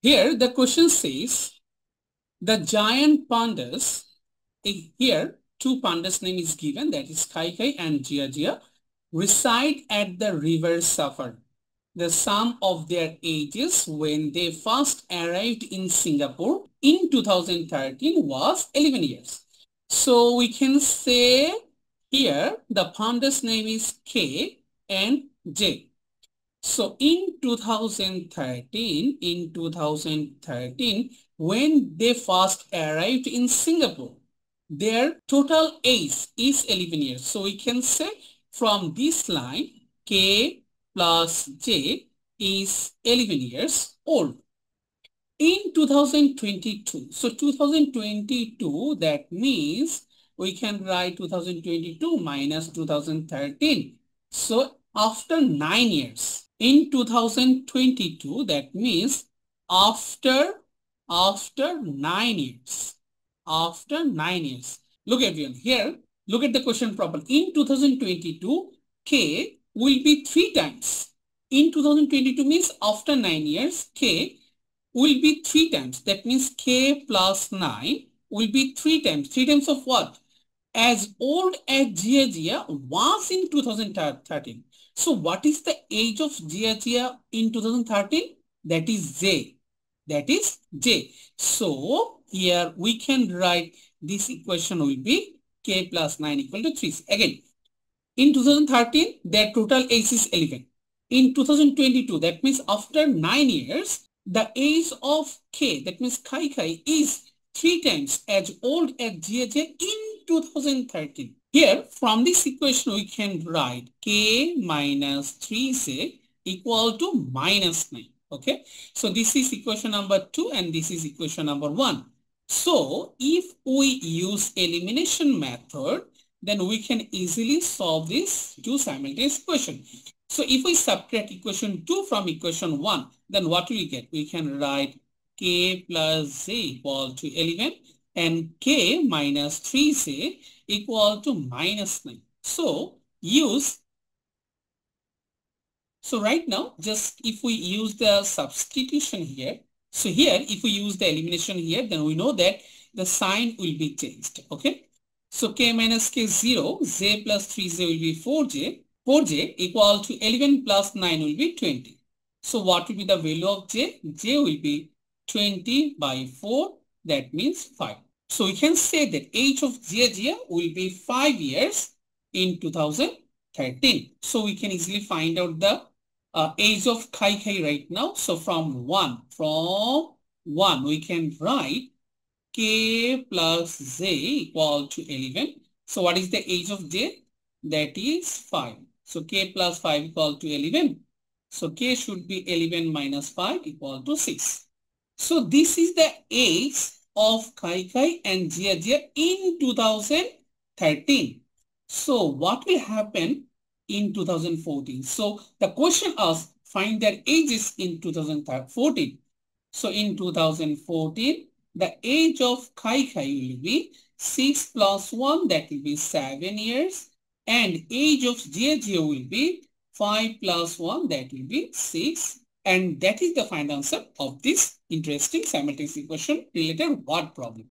Here the question says the giant pandas, here two pandas name is given, that is Sai Kai and Jia Jia, reside at the river Safar. The sum of their ages when they first arrived in Singapore in 2013 was 11 years. So we can say here the pandas name is K and J. So in 2013, when they first arrived in Singapore, their total age is 11 years. So we can say from this line, K plus J is 11 years old. In 2022, so 2022, that means we can write 2022 minus 2013. So after 9 years, in 2022, that means after 9 years. After 9 years. Look everyone, here, look at the question properly. In 2022, K will be 3 times. In 2022 means after 9 years, K will be 3 times. That means K plus 9 will be 3 times. 3 times of what? As old as Jia Jia was in 2013. So what is the age of Jia Jia in 2013? That is J. That is J. So here we can write this equation will be K plus 9 equal to 3. Again, in 2013, their total age is 11. In 2022, that means after 9 years, the age of K, that means Kai Kai, is 3 times as old as Jia Jia in 2013. Here, from this equation, we can write K minus 3J equal to minus 9. Okay, so this is equation number 2 and this is equation number 1. So, if we use elimination method, then we can easily solve this two simultaneous equation. So if we subtract equation 2 from equation 1, then what will we get? We can write K plus J equal to 11 and K minus 3J equal to minus 9. So right now, just if we use the substitution here, so here if we use the elimination here, then we know that the sign will be changed. Okay. So K minus K 0, J plus 3J will be 4J. 4J equal to 11 plus 9 will be 20. So what will be the value of J? J will be 20 by 4. That means 5. So we can say that age of Jia Jia will be 5 years in 2013. So we can easily find out the age of Kai Kai right now. So from 1 we can write K plus J equal to 11. So what is the age of J? That is 5. So K plus 5 equal to 11. So K should be 11 minus 5 equal to 6. So this is the age of Kai Kai and Jia Jia in 2013. So what will happen in 2014? So the question asks find their ages in 2014. So in 2014, the age of Kai Kai will be 6 plus 1, that will be 7 years. And age of Jia Jia will be 5 plus 1, that will be 6. And that is the final answer of this interesting simultaneous equation related word problem.